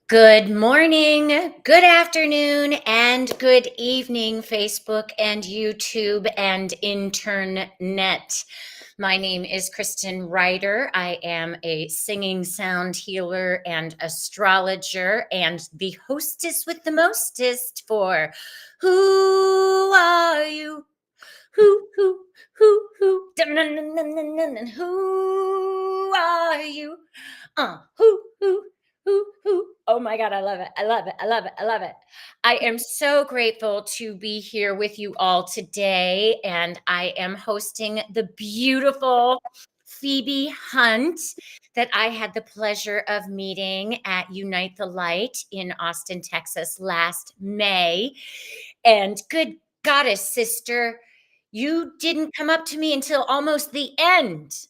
Good morning, good afternoon, and good evening, Facebook and YouTube and internet. My name is Kristen Ryder. I am a singing sound healer and astrologer and the hostess with the mostest for Who Are You? Who, dun, dun, dun, dun, dun, dun, dun, who are you? Who. Oh my God, I love it. I love it. I love it. I love it. I am so grateful to be here with you all today. And I am hosting the beautiful Phoebe Hunt that I had the pleasure of meeting at Unite the Light in Austin, Texas last May. And good goddess, sister, you didn't come up to me until almost the end.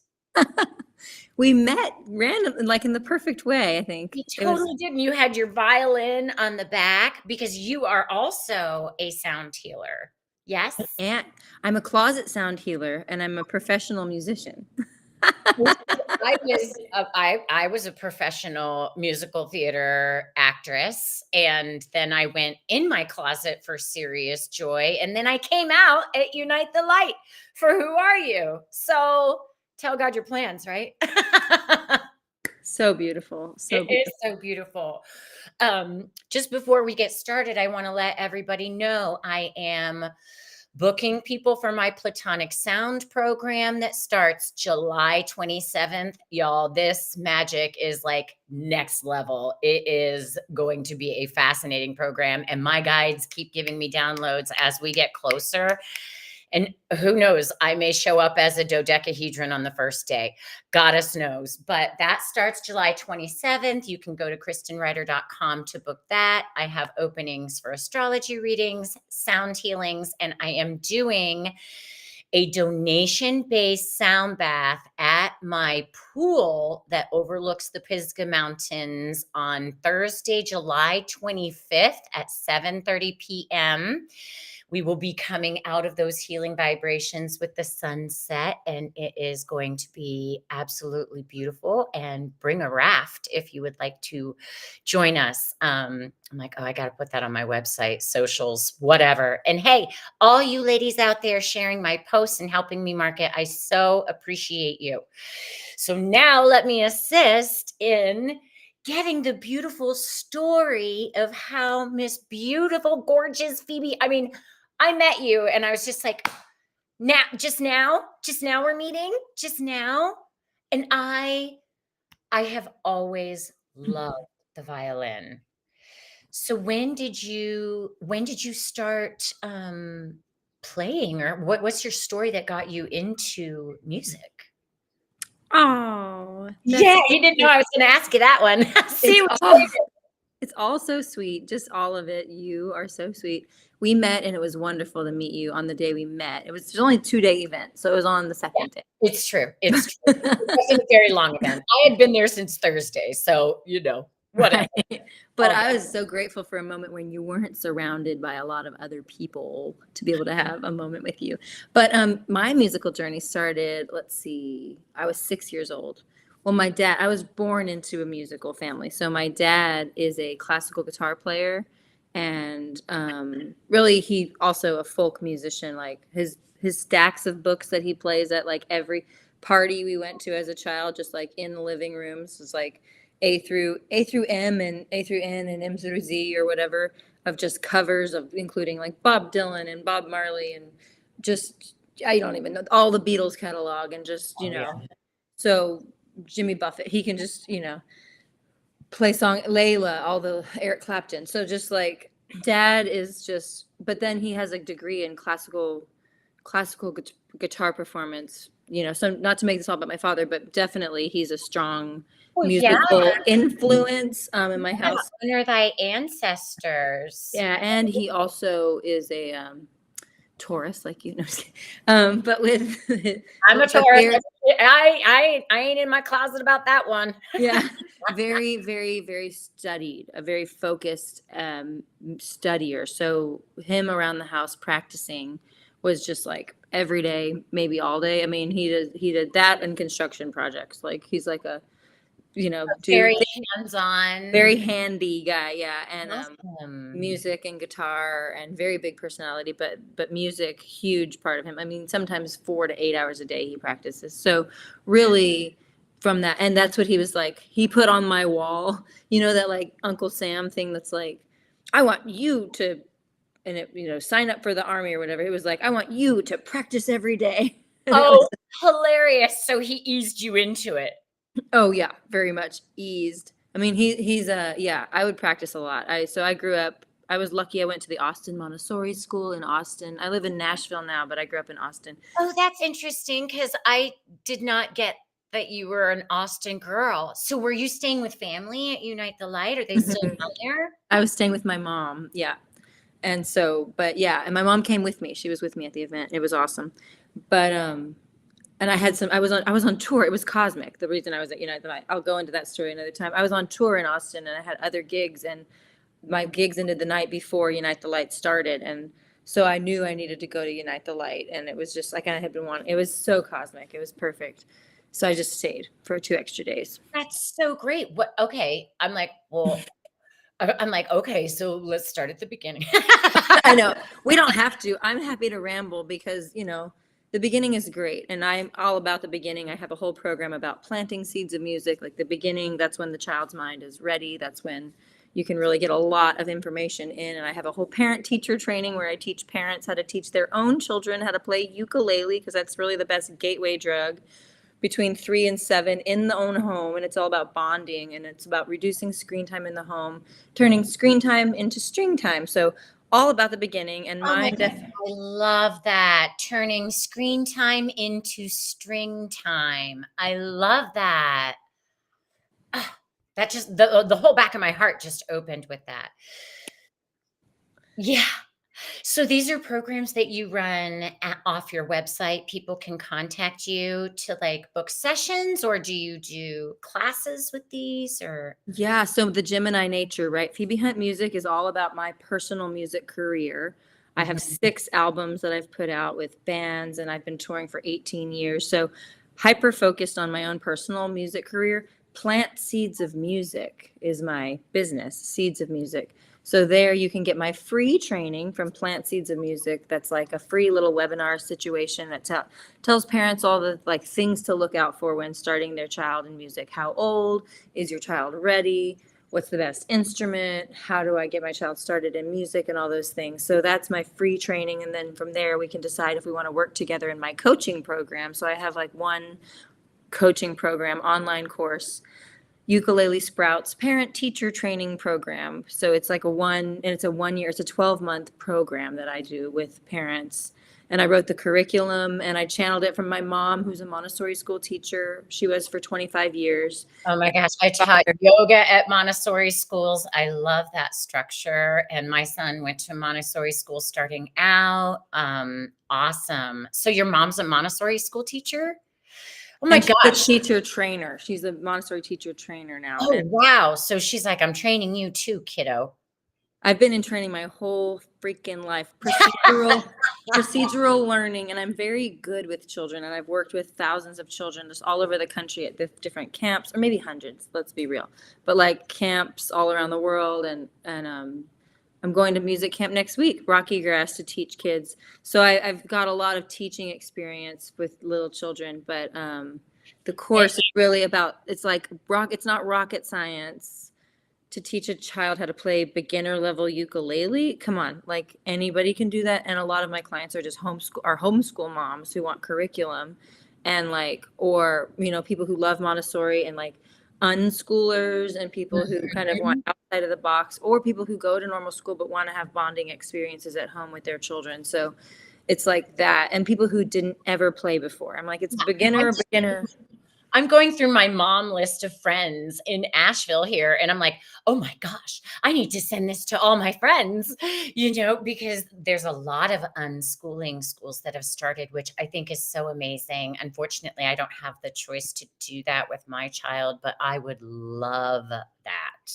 We met randomly, like in the perfect way, I think. You totally did. And you had your violin on the back because you are also a sound healer. Yes? And I'm a closet sound healer and I'm a professional musician. I was a professional musical theater actress, and then I went in my closet for serious joy, and then I came out at Unite the Light for Who Are You? So tell God your plans, right? So beautiful. So It is so beautiful. Just before we get started, I want to let everybody know I am booking people for my Platonic Sound program that starts July 27th. Y'all, this magic is like next level. It is going to be a fascinating program, and my guides keep giving me downloads as we get closer. And who knows, I may show up as a dodecahedron on the first day. Goddess knows. But that starts July 27th. You can go to kristenwriter.com to book that. I have openings for astrology readings, sound healings, and I am doing a donation-based sound bath at my pool that overlooks the Pisgah Mountains on Thursday, July 25th at 7:30 p.m. We will be coming out of those healing vibrations with the sunset, and it is going to be absolutely beautiful. And bring a raft if you would like to join us. I'm like, oh, I got to put that on my website, socials, whatever. And hey, all you ladies out there sharing my posts and helping me market, I so appreciate you. So now let me assist in getting the beautiful story of how Miss Beautiful, gorgeous Phoebe, I met you and I was just like, just now we're meeting, just now. And I have always loved the violin. So when did you start playing, or what's your story that got you into music? Oh, Yeah, you didn't know I was going to ask you that one. See, it's all so sweet. Just all of it. You are so sweet. We met and it was wonderful to meet you on the day we met. It was only a 2-day event. So it was on the second day. It's true. It wasn't a very long event. I had been there since Thursday. So, whatever. Right. But I was so grateful for a moment when you weren't surrounded by a lot of other people to be able to have a moment with you. But my musical journey started, let's see, I was 6 years old. Well, I was born into a musical family. So my dad is a classical guitar player, and really he also a folk musician. Like his stacks of books that he plays at like every party we went to as a child, just like in the living rooms, was like A through M and A through N and M through Z or whatever, of just covers of including like Bob Dylan and Bob Marley and just I don't even know all the Beatles catalog, and just so Jimmy Buffett, he can just play song Layla, all the Eric Clapton. So just like dad is just, but then he has a degree in classical guitar performance. So not to make this all about my father, but definitely he's a strong musical influence in my house. Honor thy ancestors. Yeah, and he also is a Taurus, like but with I'm a Taurus. I ain't in my closet about that one. Yeah, very, very, very studied, a very focused studier. So him around the house practicing was just like every day, maybe all day. I mean, he did that and construction projects. Like he's like do Very hands-on. very handy guy, yeah, and Awesome. music and guitar and very big personality, but music, huge part of him. I mean, sometimes 4 to 8 hours a day he practices. So really from that, and that's what he was like, he put on my wall, that like Uncle Sam thing that's like, I want you to, and it, sign up for the army or whatever. He was like, I want you to practice every day. And it Oh, was, hilarious. So he eased you into it. oh yeah, very much eased. I mean, he's yeah, I would practice a lot. I grew up, I was lucky I went to the Austin Montessori school in Austin. I live in Nashville now, but I grew up in Austin. Oh, that's interesting because I did not get that you were an Austin girl. So were you staying with family at Unite the Light? Are they still down there? I was staying with my mom, yeah. And so, but yeah, and my mom came with me. She was with me at the event. It was awesome. But and I was on tour. It was cosmic. The reason I was at Unite the Light. I'll go into that story another time. I was on tour in Austin and I had other gigs, and my gigs ended the night before Unite the Light started, and so I knew I needed to go to Unite the Light, and it was just like I had been wanting. It was so cosmic. It was perfect. So I just stayed for 2 extra days. That's so great. What? Okay. I'm like, well, I'm like, okay, so let's start at the beginning. I know we don't have to. I'm happy to ramble because the beginning is great, and I'm all about the beginning. I have a whole program about planting seeds of music, like the beginning. That's when the child's mind is ready. That's when you can really get a lot of information in. And I have a whole parent teacher training where I teach parents how to teach their own children how to play ukulele, because that's really the best gateway drug between 3 and 7 in the own home. And it's all about bonding, and it's about reducing screen time in the home, turning screen time into string time. So all about the beginning. And Oh my mine gosh, I love that. Turning screen time into string time. I love that. Ah, that just the whole back of my heart just opened with that. Yeah. So these are programs that you run off your website. People can contact you to like book sessions, or do you do classes with these or? Yeah, so the Gemini nature, right? Phoebe Hunt Music is all about my personal music career. I have Mhm. 6 albums that I've put out with bands, and I've been touring for 18 years. So hyper focused on my own personal music career. Plant Seeds of Music is my business, Seeds of Music. So there you can get my free training from Plant Seeds of Music. That's like a free little webinar situation that tells parents all the like things to look out for when starting their child in music. How old? Is your child ready? What's the best instrument? How do I get my child started in music, and all those things? So that's my free training. And then from there, we can decide if we want to work together in my coaching program. So I have like one coaching program, online course, Ukulele Sprouts parent teacher training program. So it's like it's a 1 year, it's a 12-month program that I do with parents. And I wrote the curriculum, and I channeled it from my mom, who's a Montessori school teacher. She was for 25 years. Oh my gosh, I taught yoga at Montessori schools. I love that structure. And my son went to Montessori school starting out. Awesome. So your mom's a Montessori school teacher? Oh my And she's a gosh. teacher trainer. She's a Montessori teacher trainer now. Oh, And wow. So she's like, I'm training you too, kiddo. I've been in training my whole freaking life, procedural learning, and I'm very good with children. And I've worked with thousands of children just all over the country at the different camps, or maybe hundreds. Let's be real, but like camps all around the world. And I'm going to music camp next week, Rocky Grass, to teach kids. So I've got a lot of teaching experience with little children, but the And course is really about, it's like it's not rocket science to teach a child how to play beginner level ukulele. Come on, like anybody can do that. And a lot of my clients are just homeschool moms who want curriculum, and like, or people who love Montessori, and like unschoolers, and people who kind of want Mhm. outside of the box, or people who go to normal school but want to have bonding experiences at home with their children. So it's like that. And people who didn't ever play before, I'm like, it's I'm beginner. I'm going through my mom list of friends in Asheville here, and I'm like, oh my gosh, I need to send this to all my friends, because there's a lot of unschooling schools that have started, which I think is so amazing. Unfortunately, I don't have the choice to do that with my child, but I would love that.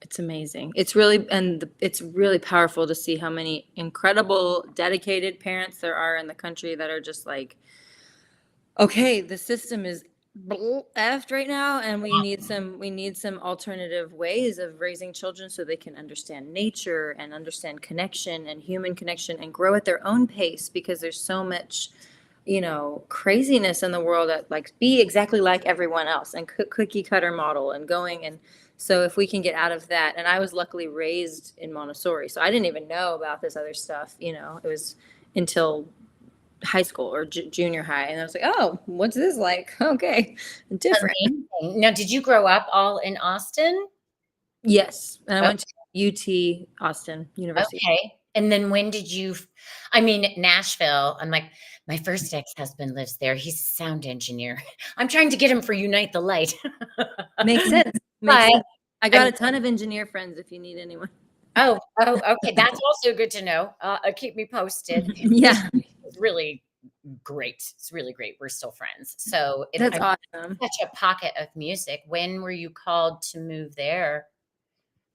It's amazing. It's really powerful to see how many incredible, dedicated parents there are in the country that are just like, okay, the system is effed right now, and we need some alternative ways of raising children so they can understand nature and understand connection and human connection and grow at their own pace, because there's so much, craziness in the world that, like, be exactly like everyone else and cookie cutter model and going. And so if we can get out of that. And I was luckily raised in Montessori, so I didn't even know about this other stuff. It was until high school or junior high, and I was like, oh, what's this like? Okay, different. Amazing. Now, did you grow up all in Austin? Yes, and I Oh, went to UT Austin University. okay. And then when did you, I mean, Nashville, I'm like, my first ex-husband lives there. He's a sound engineer. I'm trying to get him for Unite the Light. Makes sense. Makes But sense. I got I'm a ton of engineer friends if you need anyone. oh, okay. That's also good to know. Keep me posted. Yeah, It's really great. It's really great. We're still friends. So that's I'm awesome. such a pocket of music. When were you called to move there?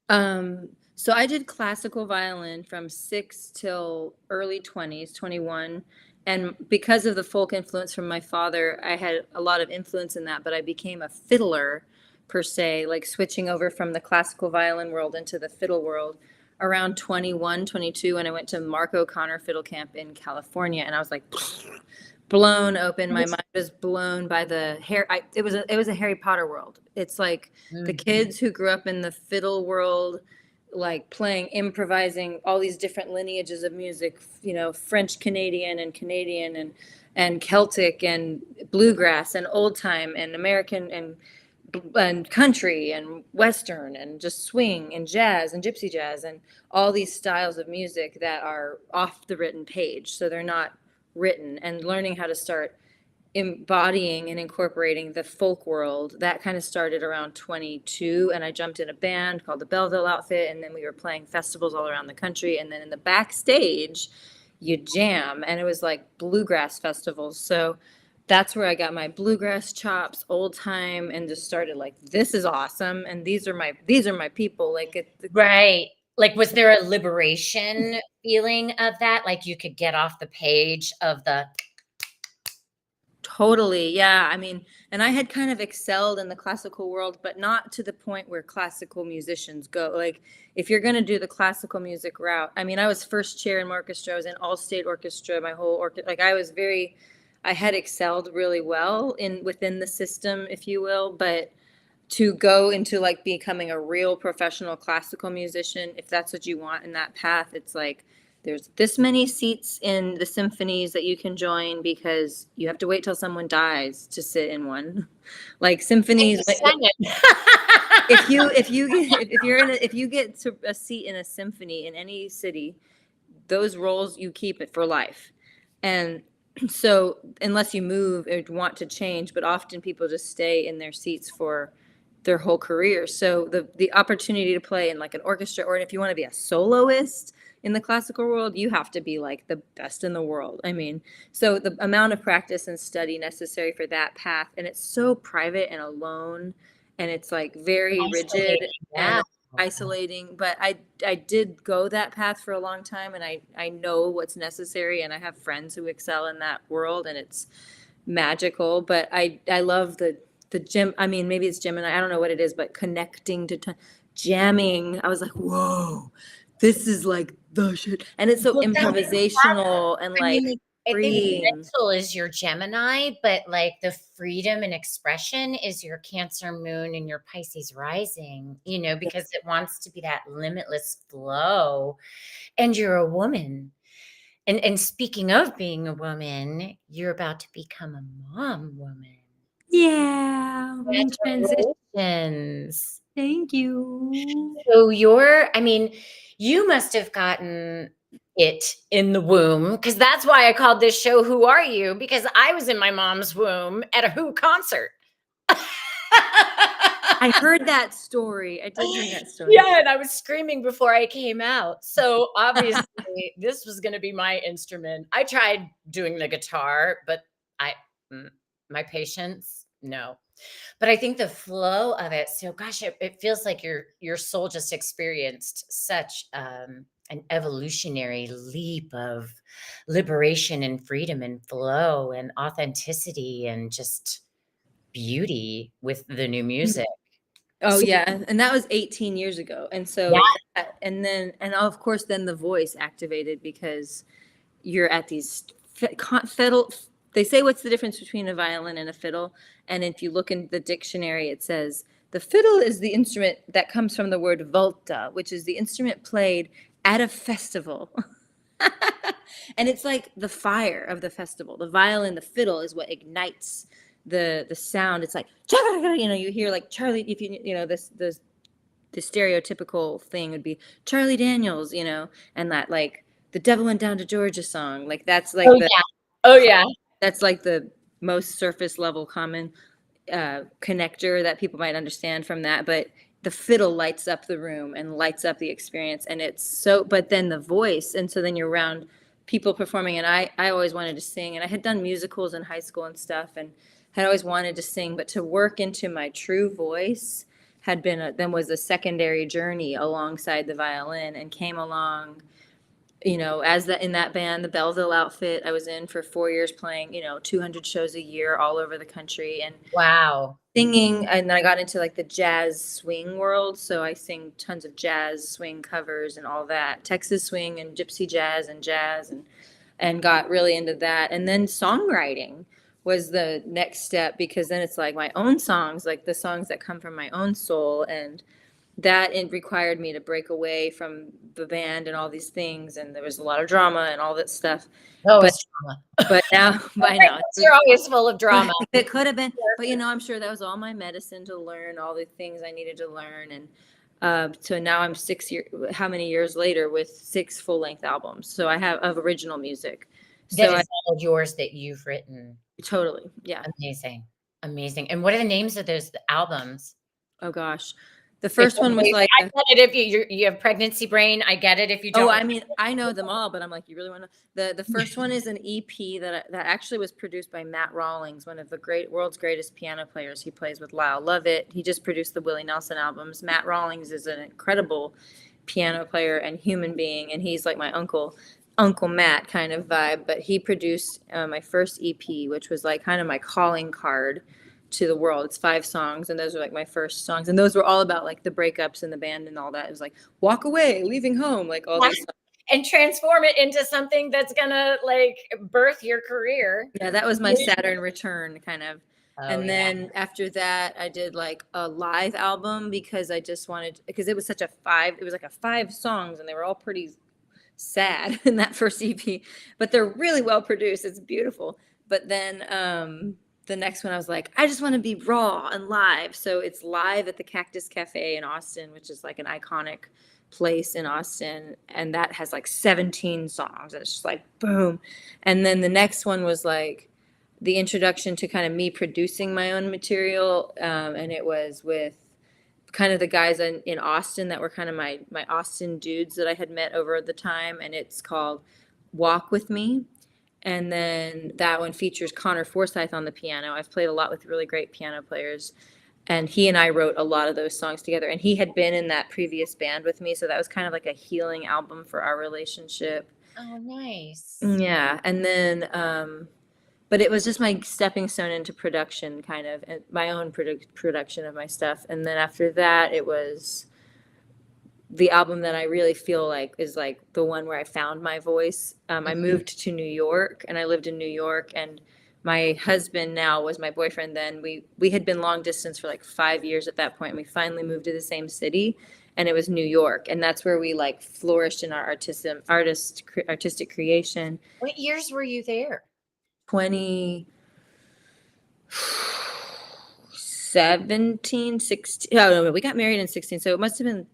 So I did classical violin from 6 till early 20s, 21. And because of the folk influence from my father, I had a lot of influence in that, but I became a fiddler per se, like switching over from the classical violin world into the fiddle world around 21, 22. And I went to Mark O'Connor Fiddle Camp in California, and I was like blown open. My mind was blown by the hair. It was a Harry Potter world. It's like the Mm. kids who grew up in the fiddle world, like playing, improvising all these different lineages of music, French Canadian and Celtic and bluegrass and old time and American and country and western and just swing and jazz and gypsy jazz and all these styles of music that are off the written page, so they're not written, and learning how to start embodying and incorporating the folk world. That kind of started around 22, and I jumped in a band called the Belleville Outfit, and then we were playing festivals all around the country, and then in the backstage you jam, and it was like bluegrass festivals. So that's where I got my bluegrass chops, old time, and just started like, this is awesome, and these are my people. Like Right. Like, was there a liberation feeling of that? Like you could get off the page of the Totally. Yeah. I mean, and I had kind of excelled in the classical world, but not to the point where classical musicians go. Like, if you're going to do the classical music route, I mean, I was first chair in orchestra, I was in all state orchestra, my whole orchestra. Like, I had excelled really well within the system, if you will. But to go into like becoming a real professional classical musician, if that's what you want in that path, it's like there's this many seats in the symphonies that you can join, because you have to wait till someone dies to sit in one. Like symphonies, if you get to a seat in a symphony in any city, those roles you keep it for life. And so unless you move or want to change, but often people just stay in their seats for their whole career. So the opportunity to play in like an orchestra, or if you want to be a soloist in the classical world, you have to be like the best in the world. I mean, so the amount of practice and study necessary for that path, and it's so private and alone, and it's like very rigid isolating? Yeah. and isolating. But I did go that path for a long time, and I know what's necessary, and I have friends who excel in that world, and it's magical. But I love the gym. I mean, maybe it's Gemini, I don't know what it is, but connecting to jamming, I was like, whoa, this is like the shit. And it's so Well, improvisational and I like mean, I think freeing. mental is your Gemini, but like the freedom and expression is your Cancer moon and your Pisces rising, because it wants to be that limitless flow. And you're a woman. And speaking of being a woman, you're about to become a mom woman. Yeah, I'm in transition. Congratulations. Thank you. So I mean, you must have gotten it in the womb, because that's why I called this show Who Are You? Because I was in my mom's womb at a Who concert. I heard that story. I did hear that story. Yeah, and I was screaming before I came out. So obviously this was going to be my instrument. I tried doing the guitar, but I my patience, no. But I think the flow of it, so gosh, it feels like your soul just experienced such an evolutionary leap of liberation and freedom and flow and authenticity and just beauty with the new music. Oh So, yeah, and that was 18 years ago. And yeah. so and of course then the voice activated because you're at these fiddle. They say what's the difference between a violin and a fiddle? And if you look in the dictionary, it says the fiddle is the instrument that comes from the word volta, which is the instrument played at a festival. And it's like the fire of the festival. The violin, the fiddle is what ignites the sound. It's like, you hear like Charlie, if the stereotypical thing would be Charlie Daniels, and that like the Devil Went Down to Georgia song. Like Oh, yeah. Oh, yeah. that's like the most surface level common connector that people might understand from that. But the fiddle lights up the room and lights up the experience, and it's so. But then the voice, and so then you're around people performing, and I always wanted to sing, and I had done musicals in high school and stuff, and had always wanted to sing, but to work into my true voice had been then was a secondary journey alongside the violin, and came along as in that band, the Belleville outfit I was in for 4 years, playing 200 shows a year all over the country, and Wow. singing. And then I got into like the jazz swing world, so I sing tons of jazz swing covers and all that, Texas swing and gypsy jazz, and got really into that. And then songwriting was the next step, because then it's like my own songs, like the songs that come from my own soul, and that it required me to break away from the band and all these things, and there was a lot of drama and all that stuff. Oh, But it's drama. but now by now You're always full of drama. it could have been, but I'm sure that was all my medicine to learn all the things I needed to learn. And so now I'm how many years later, with 6 full-length albums. So I have of original music. That So is all yours that you've written. totally, yeah. Amazing. Amazing. And what are the names of those albums? Oh gosh. The first one was like, I get it if you have pregnancy brain. I get it if you don't. oh, I mean, I know them all, but I'm like, you really want to? The first one is an EP that actually was produced by Matt Rawlings, one of the world's greatest piano players. He plays with Lyle Lovett. He just produced the Willie Nelson albums. Matt Rawlings is an incredible piano player and human being, and he's like my Uncle Matt kind of vibe. But he produced my first EP, which was like kind of my calling card to the world. It's 5 songs, and those are like my first songs, and those were all about like the breakups in the band and all that. It was like walk away, leaving home, like all these songs. And transform it into something that's gonna like birth your career. Yeah, that was my Saturn return kind of. Oh, and then after that I did like a live album, because I just wanted, because it was like a 5 songs, and they were all pretty sad in that first EP, but they're really well produced. It's beautiful. But then the next one I was like, I just want to be raw and live. So it's live at the Cactus Cafe in Austin, which is like an iconic place in Austin. And that has like 17 songs. And it's just like, boom. And then the next one was like the introduction to kind of me producing my own material. And it was with kind of the guys in Austin that were kind of my Austin dudes that I had met over the time. And it's called Walk With Me. And then that one features Connor Forsyth on the piano. I've played a lot with really great piano players, and he and I wrote a lot of those songs together. And he had been in that previous band with me, so that was kind of like a healing album for our relationship. Oh, nice. Yeah. And then but it was just my stepping stone into production, kind of, and my own production of my stuff. And then after that, it was the album that I really feel like is like the one where I found my voice. I moved to New York, and I lived in New York, and my husband now was my boyfriend then. We had been long distance for like 5 years at that point. We finally moved to the same city, and it was New York, and that's where we like flourished in our artistic creation. What years were you there? 2017, 16. Oh no, we got married in 16, so it must have been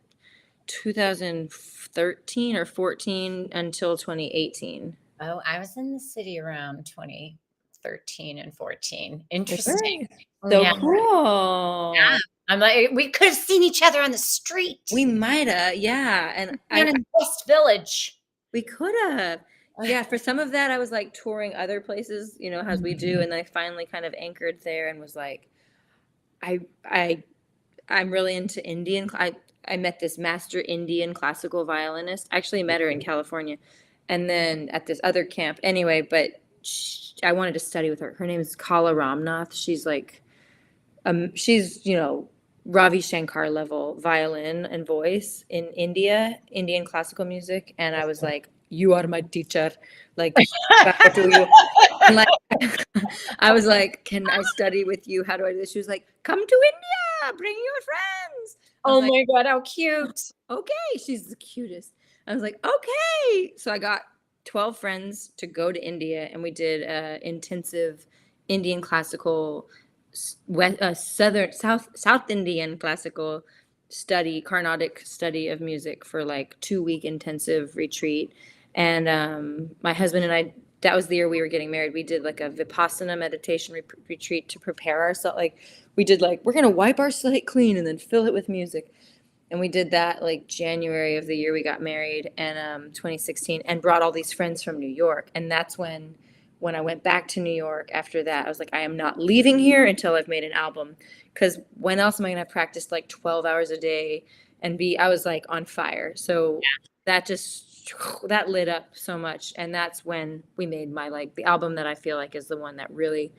2013 or 14 until 2018. Oh, I was in the city around 2013 and 14. Interesting. So Yeah. cool. Yeah. I'm like, we could have seen each other on the street. We might have, yeah. And in West Village. We could have. Yeah, for some of that, I was like touring other places, as we do. And then I finally kind of anchored there and was like, I'm really into Indian. I met this master Indian classical violinist. I actually met her in California, and then at this other camp. Anyway, but I wanted to study with her. Her name is Kala Ramnath. She's like She's, Ravi Shankar level violin and voice in Indian classical music. And I was like, you are my teacher. Like, bow to you. And like, I was like, can I study with you? How do I do this? She was like, come to India, bring your friends. I was Oh like, my God, how cute. okay, she's the cutest. I was like, okay. So I got 12 friends to go to India, and we did intensive Indian classical, South Indian classical study, Carnatic study of music for like 2 week intensive retreat. And my husband and I, that was the year we were getting married. We did like a Vipassana meditation retreat to prepare ourselves. Like we did like, we're going to wipe our slate clean and then fill it with music. And we did that like January of the year we got married, and 2016, and brought all these friends from New York. And that's when I went back to New York after that, I was like, I am not leaving here until I've made an album. Because when else am I going to practice like 12 hours a day and I was like on fire. So that that lit up so much. And that's when we made the album that I feel like is the one that really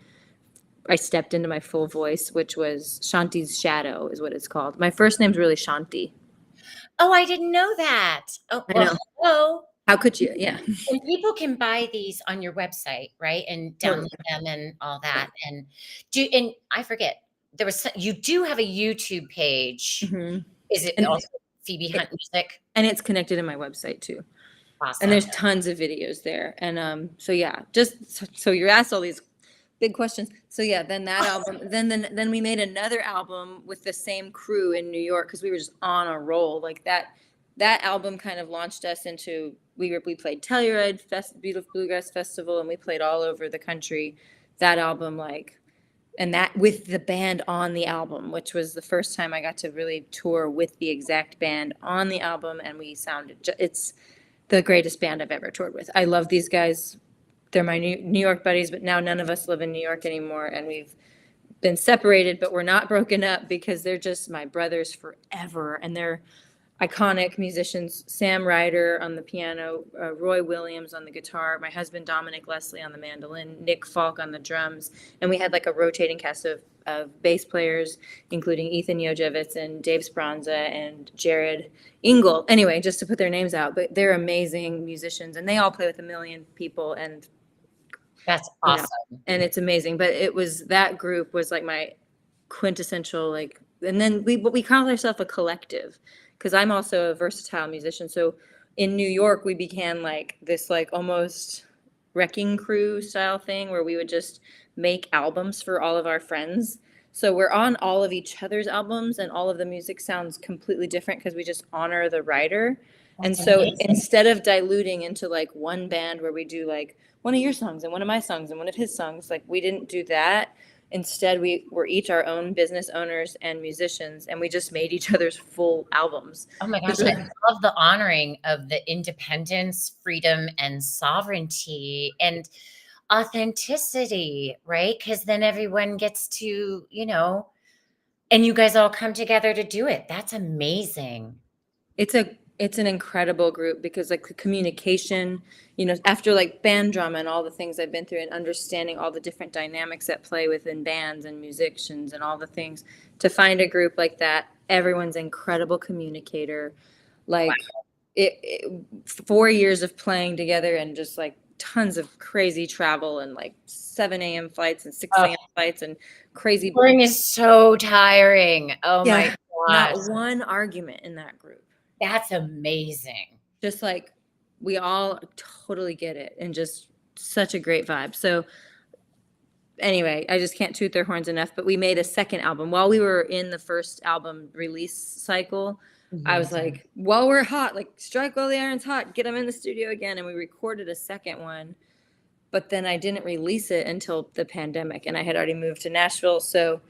I stepped into my full voice, which was Shanti's Shadow is what it's called. My first name's really Shanti. Oh, I didn't know that. Oh, I well, know. hello. How could you? Yeah. And people can buy these on your website, right? And download Totally. them and all that. And I forget, you do have a YouTube page. Hmm. Is it And also Phoebe Hunt Music? and it's connected to my website too. And Awesome. there's tons of videos there. And so yeah, so you're asked all these big questions. So yeah, then that album, then we made another album with the same crew in New York because we were just on a roll. Like that album kind of launched us into we played Telluride Beautiful Bluegrass Festival, and we played all over the country. That album and that with the band on the album, which was the first time I got to really tour with the exact band on the album, and it's the greatest band I've ever toured with. I love these guys. They're my New York buddies, but now none of us live in New York anymore, and we've been separated, but we're not broken up because they're just my brothers forever, and they're iconic musicians. Sam Ryder on the piano, Roy Williams on the guitar, my husband Dominic Leslie on the mandolin, Nick Falk on the drums, and we had like a rotating cast of bass players, including Ethan Yojevitz and Dave Spranza and Jared Engel. Anyway, just to put their names out, but they're amazing musicians, and they all play with a million people, and That's awesome. and it's amazing. But that group was like my quintessential and then we call ourselves a collective because I'm also a versatile musician. So in New York we began like this like almost wrecking crew style thing where we would just make albums for all of our friends. So we're on all of each other's albums, and all of the music sounds completely different because we just honor the writer. And That's so amazing. instead of diluting into like one band where we do like one of your songs and one of my songs and one of his songs, like we didn't do that. Instead, we were each our own business owners and musicians, and we just made each other's full albums. Oh my gosh, I love the honoring of the independence, freedom, and sovereignty and authenticity, right? Because then everyone gets to, and you guys all come together to do it. That's amazing. It's an incredible group because like the communication, after like band drama and all the things I've been through and understanding all the different dynamics at play within bands and musicians and all the things, to find a group like that, everyone's incredible communicator. Like it 4 years of playing together and just like tons of crazy travel and like 7 a.m. flights and 6 a.m. flights and crazy. Touring is so tiring. Oh my gosh. Not one argument in that group. That's amazing. Just like we all totally get it, and just such a great vibe. So anyway, I just can't toot their horns enough, but we made a second album while we were in the first album release cycle. I was like, while we're hot, like strike while the iron's hot, get them in the studio again. And we recorded a second one, but then I didn't release it until the pandemic, and I had already moved to Nashville. So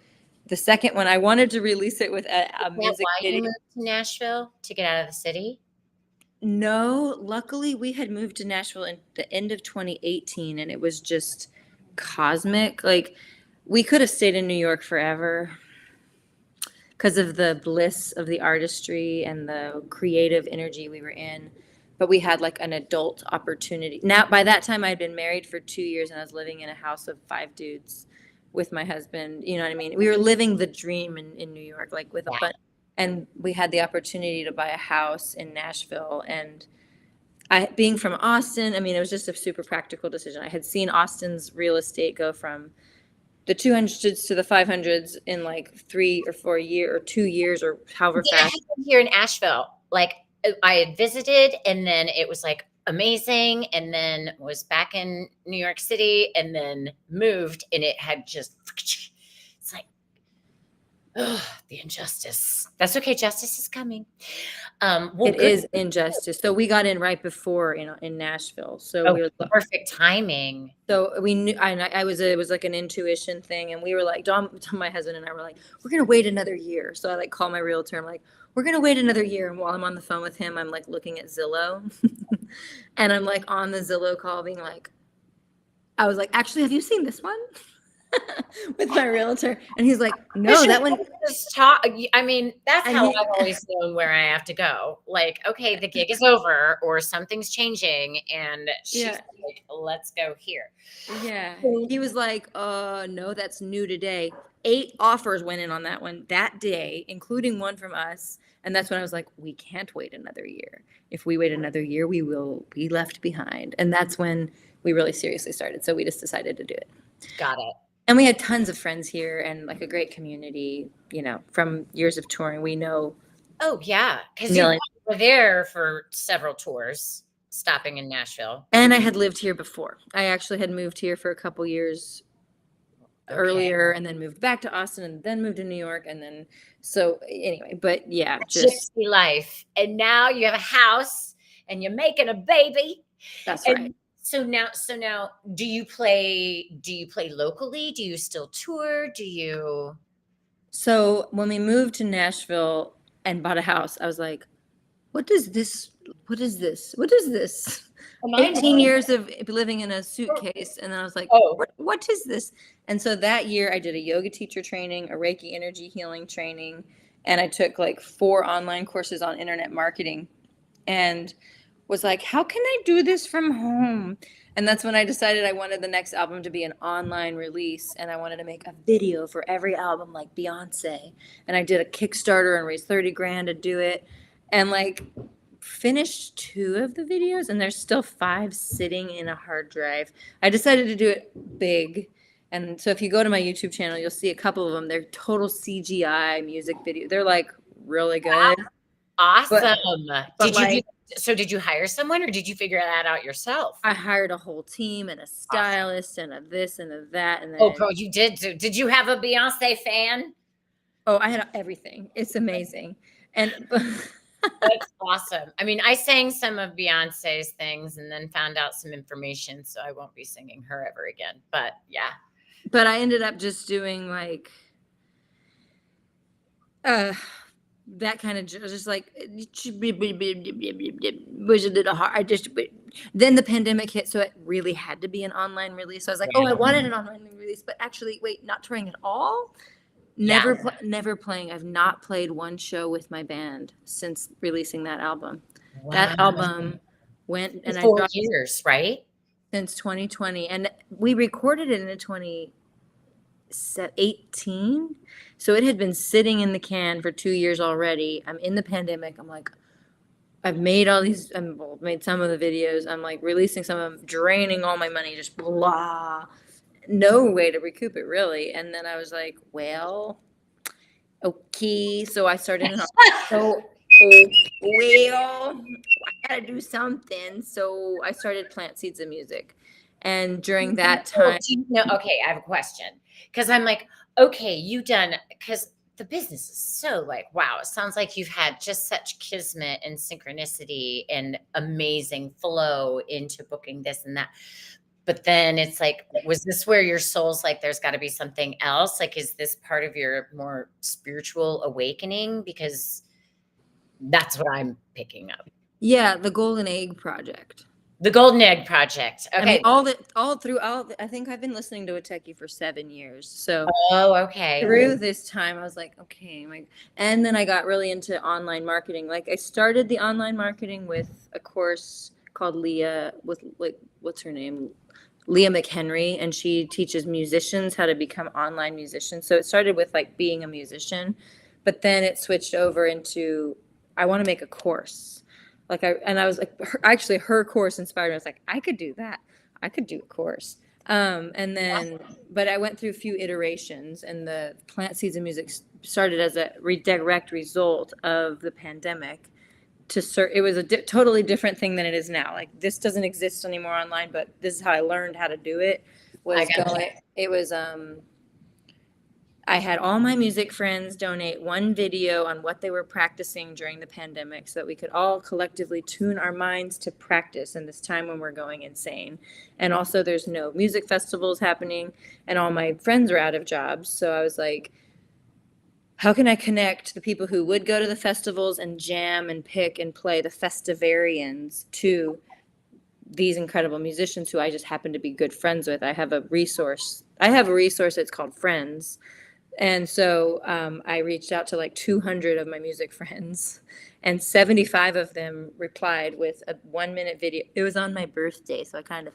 the second one, I wanted to release it with a music video. You moved to Nashville to get out of the city? No, luckily we had moved to Nashville in the end of 2018, and it was just cosmic. Like we could have stayed in New York forever because of the bliss of the artistry and the creative energy we were in. But we had like an adult opportunity. Now, by that time, I had been married for 2 years, and I was living in a house of 5 dudes with my husband. You know what I mean? We were living the dream in New York, like with a Yeah. bunch, and we had the opportunity to buy a house in Nashville. And I, being from Austin, I mean, it was just a super practical decision. I had seen Austin's real estate go from the 200s to the 500s in like 3 or 4 years or 2 years or however Yeah, I fast. had been here in Asheville. Like I had visited and then it was like amazing and then was back in New York City and then moved and it had just it's like oh, the injustice. That's okay. Justice is coming. Well, It good. is injustice. So we got in right before in Nashville. So Oh, we were, perfect timing. so we knew, I was, it was like an intuition thing. And we were like, my husband and I were like, we're going to wait another year. So I like call my realtor. I'm like, we're going to wait another year. And while I'm on the phone with him, I'm like looking at Zillow and I'm like on the Zillow call being like, I was like, actually, have you seen this one? With my realtor. And he's like, no, that one. Just talk. I mean, that's And how he, I've always known where I have to go. Like, okay, the gig is over or something's changing, and she's yeah. like, let's go here. Yeah. He was like, no, that's new today. 8 offers went in on that one that day, including one from us. And that's when I was like, we can't wait another year. If we wait another year, we will be left behind. And that's when we really seriously started. So we just decided to do it. Got it. And we had tons of friends here and like a great community, you know, from years of touring. We know. Oh yeah, because you were there for several tours, stopping in Nashville. And I had lived here before. I actually had moved here for a couple years earlier and then moved back to Austin and then moved to New York. And then, so anyway, but yeah, just gypsy life. And now you have a house and you're making a baby. That's and right. So now do you play locally? Do you still tour? Do you? So when we moved to Nashville and bought a house, I was like, what is this? 18 years of living in a suitcase. And then I was like, what is this? And so that year I did a yoga teacher training, a Reiki energy healing training, and I took like 4 online courses on internet marketing and was like, how can I do this from home? And that's when I decided I wanted the next album to be an online release. And I wanted to make a video for every album like Beyonce. And I did a Kickstarter and raised 30 grand to do it. And like finished 2 of the videos and there's still 5 sitting in a hard drive. I decided to do it big. And so if you go to my YouTube channel, you'll see a couple of them. They're total CGI music video. They're like really good. Wow. Awesome. But did you hire someone or did you figure that out yourself? I hired a whole team and a stylist and a this and a that. And then, oh, girl, you did. Did you have a Beyonce fan? Oh, I had everything. It's amazing. And that's awesome. I mean, I sang some of Beyonce's things and then found out some information, so I won't be singing her ever again. But yeah. But I ended up just doing like that kind of just like was a little hard. Then the pandemic hit, so it really had to be an online release. So I was like, I wanted an online release, but actually, wait, not touring at all. Never playing. I've not played one show with my band since releasing that album. Wow. That album went and 4 years, right? Since 2020, and we recorded it in 2018. So it had been sitting in the can for 2 years already. I'm in the pandemic. I'm like, I've made all these, made some of the videos. I'm like releasing some of them, draining all my money, just blah. No way to recoup it really. And then I was like, well, okay. So I started I gotta do something. So I started Plant Seeds of Music. And during that time, okay, I have a question. Because I'm like, okay, you done, because the business is so like, wow, it sounds like you've had just such kismet and synchronicity and amazing flow into booking this and that. But then it's like, was this where your soul's like, there's got to be something else? Like, is this part of your more spiritual awakening? Because that's what I'm picking up. Yeah, the Golden Egg Project. The Golden Egg Project. Okay. I mean, I think I've been listening to a techie for 7 years. So okay. Through this time, I was like, okay. And then I got really into online marketing. Like I started the online marketing with a course called Leah with like, what's her name? Leah McHenry, and she teaches musicians how to become online musicians. So it started with like being a musician, but then it switched over into I want to make a course. I was like, actually, her course inspired me. I was like, I could do that. I could do a course. And then, but I went through a few iterations, and the Plant Seeds of Music started as a direct result of the pandemic. It was a totally different thing than it is now. Like, this doesn't exist anymore online, but this is how I learned how to do it. I had all my music friends donate one video on what they were practicing during the pandemic so that we could all collectively tune our minds to practice in this time when we're going insane. And also, there's no music festivals happening, and all my friends are out of jobs. So I was like, how can I connect the people who would go to the festivals and jam and pick and play, the festivarians, to these incredible musicians who I just happen to be good friends with? I have a resource. That's called Friends. And so I reached out to like 200 of my music friends, and 75 of them replied with a 1-minute video. It was on my birthday, so I kind of,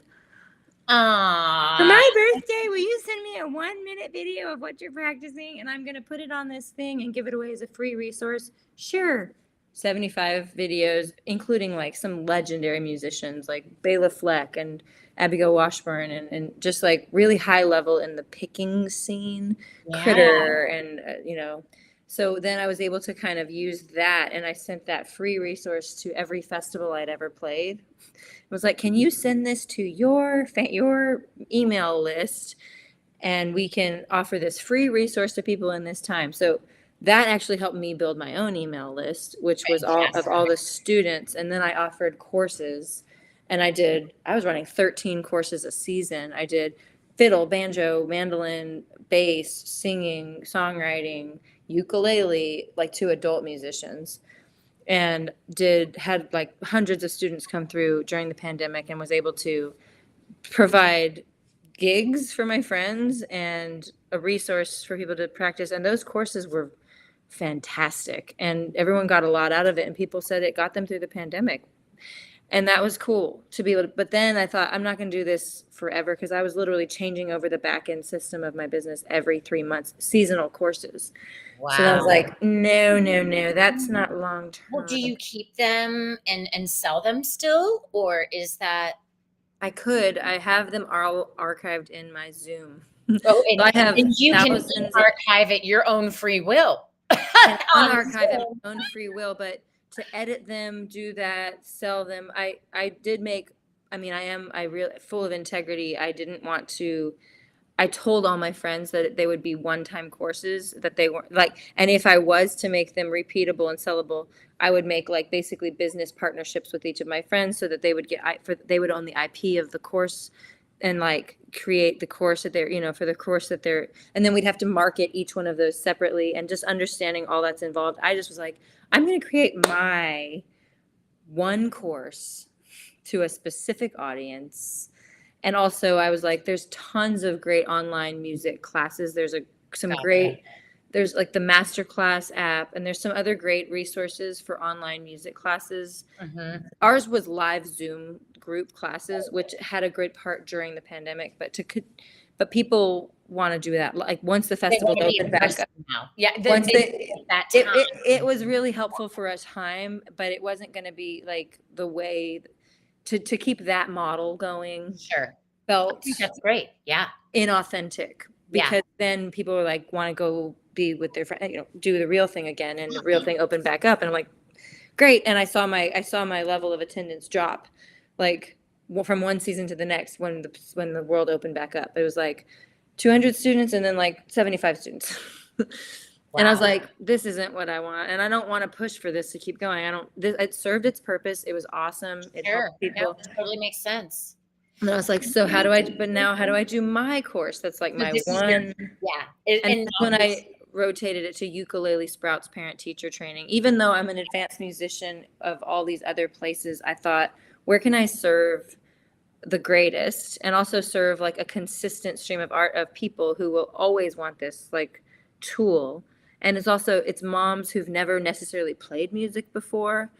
for my birthday, will you send me a 1-minute video of what you're practicing? And I'm going to put it on this thing and give it away as a free resource. Sure. 75 videos, including like some legendary musicians like Bela Fleck and Abigail Washburn, and just like really high level in the picking scene, Critter, and so then I was able to kind of use that, and I sent that free resource to every festival I'd ever played. It was like, can you send this to your email list, and we can offer this free resource to people in this time. So that actually helped me build my own email list, which was all the students. And then I offered courses, and I was running 13 courses a season. I did fiddle, banjo, mandolin, bass, singing, songwriting, ukulele, like to adult musicians, and had like hundreds of students come through during the pandemic, and was able to provide gigs for my friends and a resource for people to practice. And those courses were fantastic, and everyone got a lot out of it, and people said it got them through the pandemic, and that was cool to be able to. But then I thought, I'm not going to do this forever, because I was literally changing over the back end system of my business every 3 months, seasonal courses. Wow. So I was like, no, that's not long term. Well, do you keep them and sell them still, or is that? I could. I have them all archived in my Zoom. Oh, and you can archive at your own free will. Unarchive at my own free will, but to edit them, do that, sell them. I did make, I really full of integrity. I told all my friends that they would be one-time courses, that they weren't like, and if I was to make them repeatable and sellable, I would make like basically business partnerships with each of my friends so that they would they would own the IP of the course, and like create the course that they're, for the course that they're, and then we'd have to market each one of those separately, and just understanding all that's involved. I just was like, I'm going to create my one course to a specific audience. And also I was like, there's tons of great online music classes. There's there's like the Masterclass app, and there's some other great resources for online music classes. Mm-hmm. Ours was live Zoom group classes, which had a great part during the pandemic, but people want to do that. Like once the festival opened back up now. Yeah. It was really helpful for a time, but it wasn't going to be like the way to keep that model going. Sure. Felt I think that's great. Yeah. Inauthentic, because then people were like, want to go be with their friend, do the real thing again, and the real thing opened back up, and I'm like, great. And I saw my level of attendance drop, like from one season to the next when the world opened back up. It was like 200 students and then like 75 students. Wow. And I was like, this isn't what I want, and I don't want to push for this to keep going. It served its purpose. It was awesome. It helped people. It totally makes sense. And I was like, so how do I do my course? That's like my one. And when I rotated it to Ukulele Sprouts parent teacher training, even though I'm an advanced musician of all these other places, I thought, where can I serve the greatest, and also serve like a consistent stream of art of people who will always want this like tool. And it's moms who've never necessarily played music before,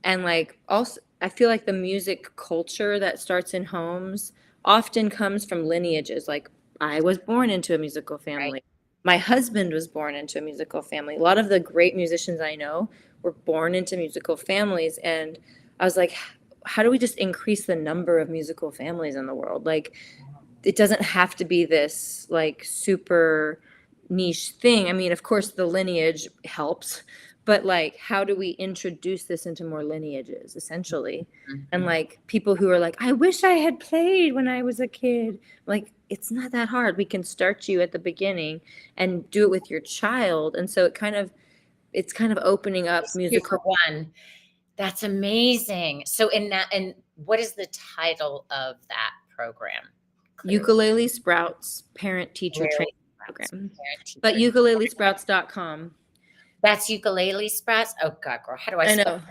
and like also I feel like the music culture that starts in homes often comes from lineages. Like, I was born into a musical Right. family. My husband was born into a musical family. A lot of the great musicians I know were born into musical families. And I was like, how do we just increase the number of musical families in the world? Like, it doesn't have to be this like super niche thing. I mean, of course, the lineage helps, but like, how do we introduce this into more lineages, essentially? And Mhm. like, people who are like, I wish I had played when I was a kid. Like, it's not that hard. We can start you at the beginning and do it with your child. And so it's kind of opening up Just 2 for musical 1. That's amazing. So and what is the title of that program? Clearly. ukulele sprouts parent teacher Clearly training Sprouts, program. parent But teacher. ukulelesprouts.com. That's Ukulele Sprouts? Oh god, girl, how do I I spell? know.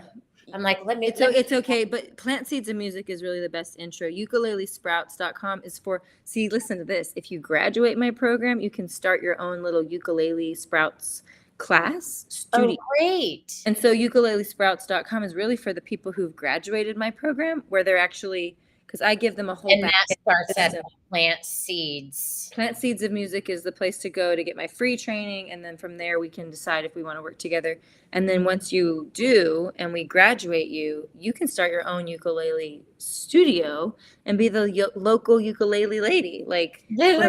I'm like, It's it's okay, but Plant Seeds of Music is really the best intro. Ukulelesprouts.com is for, see, listen to this. If you graduate my program, you can start your own little ukulele sprouts class Oh, studio. great. And so ukulelesprouts.com is really for the people who've graduated my program, where they're actually, because I give them a whole And back that end starts at system. Plant Seeds. Plant Seeds of Music is the place to go to get my free training. And then from there, we can decide if we want to work together. And then once you do and we graduate you, you can start your own ukulele studio and be the local ukulele lady. Like, The the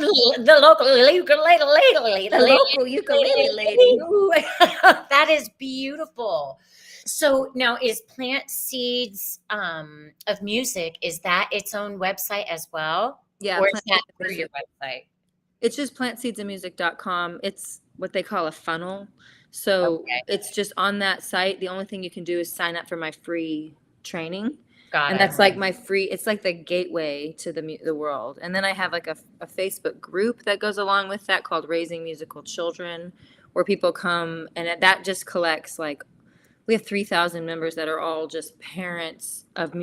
local the local ukulele lady. that is beautiful. So now is Plant Seeds of Music, is that its own website as well? Yeah, Or is Plant that Seeds of through your Music. website? It's just plantseedsofmusic.com. It's what they call a funnel. So Okay, it's just on that site. The only thing you can do is sign up for my free training. got And it. that's like my free, it's like the gateway to the world. And then I have like a Facebook group that goes along with that called Raising Musical Children, where people come, and that just collects like, we have 3,000 members that are all just parents of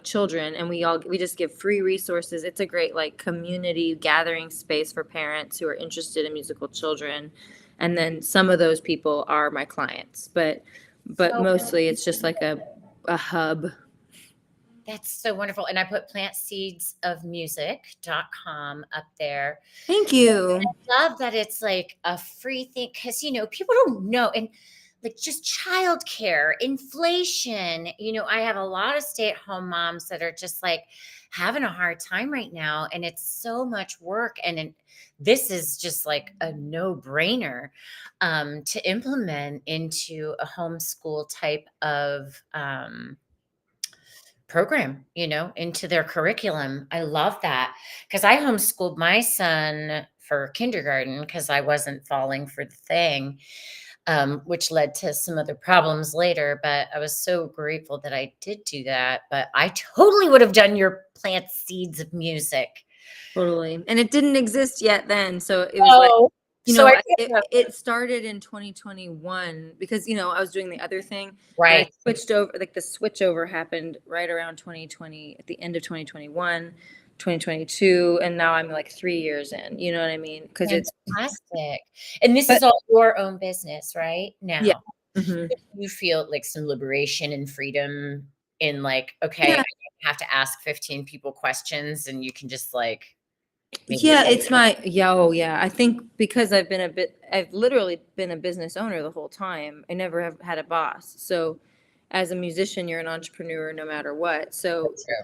children, and we just give free resources. It's a great like community gathering space for parents who are interested in musical children. And then some of those people are my clients, but So mostly it's just like a hub. that's so wonderful. And I put plantseedsofmusic.com up there. Thank you. Love that it's like a free thing because people don't know, and like just childcare, inflation. I have a lot of stay-at-home moms that are just like having a hard time right now, and it's so much work. And this is just like a no-brainer to implement into a homeschool type of program, into their curriculum. I love that because I homeschooled my son for kindergarten because I wasn't falling for the thing, which led to some other problems later. But I was so grateful that I did do that. But I totally would have done your Plant Seeds of Music. Totally. And it didn't exist yet then. So it was like, Oh, so I did have, it started in 2021 because, I was doing the other thing, and I right. switched over, like the switch over happened right around 2020, at the end of 2021, 2022. And now I'm like 3 years in, you know what I mean? Because Fantastic. And this but is all your own business, right? yeah. Now. Hmm. You feel like some liberation and freedom in like, okay, I Yeah. don't have to ask 15 people questions and you can just like maybe Yeah, it's my, yeah, oh yeah. I think because I've literally been a business owner the whole time. I never have had a boss. So as a musician, you're an entrepreneur no matter what. So that's true.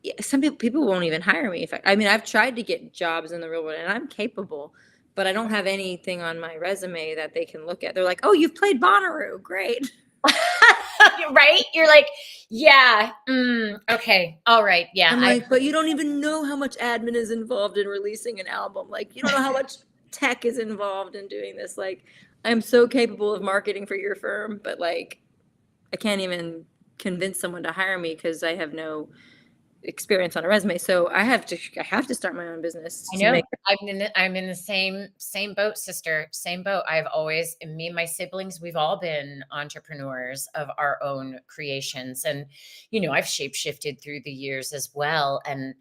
yeah, some people won't even hire me. I mean, I've tried to get jobs in the real world and I'm capable, but I don't have anything on my resume that they can look at. They're like, oh, you've played Bonnaroo. Great. Right? You're like, yeah, okay, all right, yeah, I'm like, but you don't even know how much admin is involved in releasing an album. Like, you don't know how much tech is involved in doing this. Like, I'm so capable of marketing for your firm, but like, I can't even convince someone to hire me because I have no experience on a resume. So I have to start my own business I to know. make. I'm in the same boat, sister. Same boat. Me and my siblings, we've all been entrepreneurs of our own creations. And, I've shape shifted through the years as well. And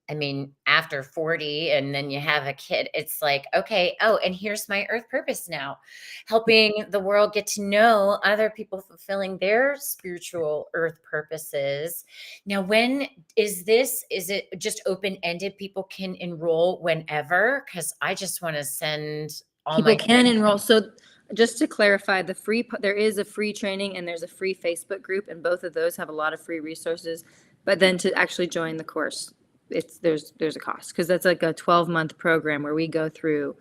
I mean, after 40 and then you have a kid, it's like, okay, oh, and here's my earth purpose now, helping the world get to know other people fulfilling their spiritual earth purposes. Now, when is this? Is it just open-ended? People can enroll whenever? Because I just want to send all People my can enroll. So just to clarify, there is a free training and there's a free Facebook group, and both of those have a lot of free resources. But then to actually join the course, there's a cost, because that's like a 12-month program where we go through,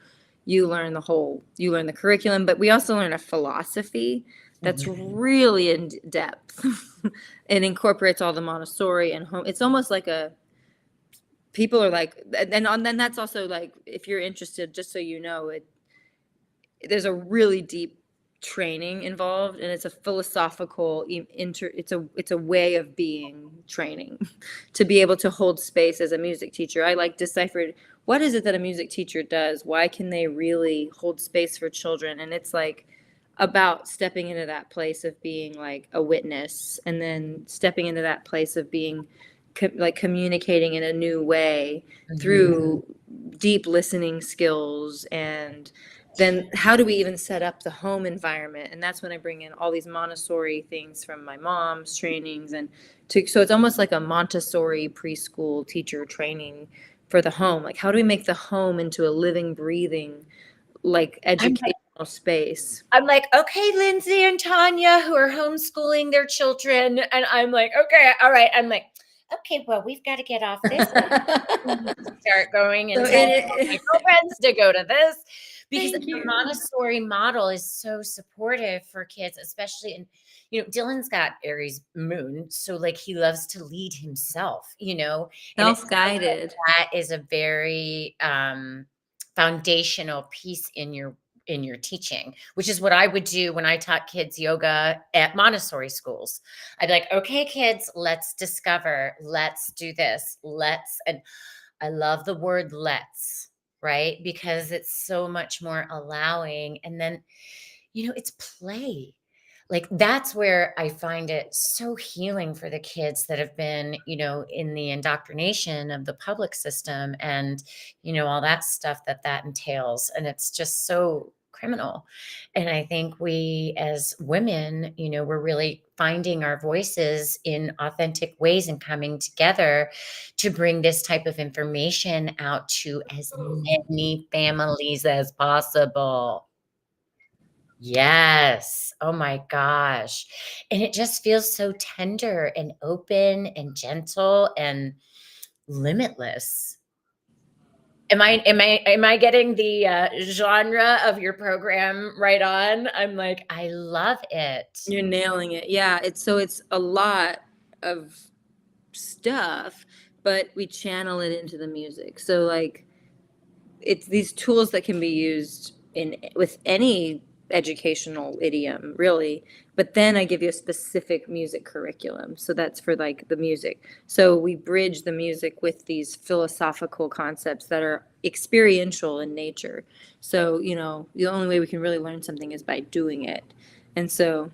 you learn the curriculum, but we also learn a philosophy that's really in depth. It incorporates all the Montessori and home. It's almost like people are like, and then that's also like, if you're interested, just so you know, there's a really deep training involved, and it's a philosophical it's a way of being training to be able to hold space as a music teacher. I like deciphered, what is it that a music teacher does? Why can they really hold space for children? And it's like about stepping into that place of being like a witness, and then stepping into that place of being like communicating in a new way through deep listening skills. And then how do we even set up the home environment? And that's when I bring in all these Montessori things from my mom's trainings, so it's almost like a Montessori preschool teacher training for the home. Like, how do we make the home into a living, breathing, like educational space? I'm like, okay, Lindsay and Tanya, who are homeschooling their children. And I'm like, okay, all right. I'm like, okay, well, we've got to get off this. Start going and tell my girlfriends to go to this, because the Montessori model is so supportive for kids, especially in, Dylan's got Aries moon. So like, he loves to lead himself, Self-guided. That is a very foundational piece in your teaching, which is what I would do when I taught kids yoga at Montessori schools. I'd be like, okay, kids, let's discover, let's do this. And I love the word let's, right? Because it's so much more allowing. And then, it's play. Like, that's where I find it so healing for the kids that have been, in the indoctrination of the public system and, all that stuff that entails. And it's just so criminal. And I think we as women, we're really finding our voices in authentic ways and coming together to bring this type of information out to as many families as possible. Yes. Oh my gosh. And it just feels so tender and open and gentle and limitless. Am I getting the genre of your program right on? I'm like, I love it. You're nailing it. Yeah, it's a lot of stuff, but we channel it into the music. So like, it's these tools that can be used with any educational idiom, really. But then I give you a specific music curriculum. So that's for like the music. So we bridge the music with these philosophical concepts that are experiential in nature. So, the only way we can really learn something is by doing it. And so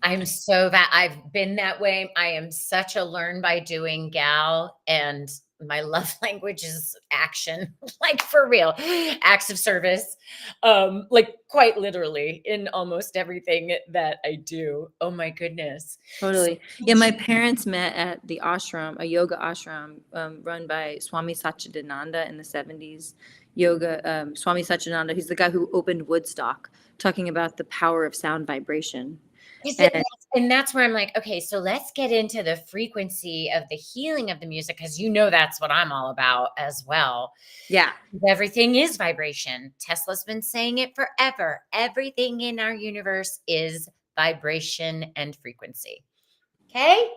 I'm so that I've been that way. I am such a learn by doing gal, and my love language is action, like for real, acts of service, like quite literally in almost everything that I do. Oh my goodness. totally. Yeah, my parents met at the ashram, a yoga ashram run by Swami Satchidananda in the 70s. Swami Satchidananda, he's the guy who opened Woodstock, talking about the power of sound vibration. And that's where I'm like, okay, so let's get into the frequency of the healing of the music, because that's what I'm all about as well. Yeah. Everything is vibration. Tesla's been saying it forever. Everything in our universe is vibration and frequency. Okay?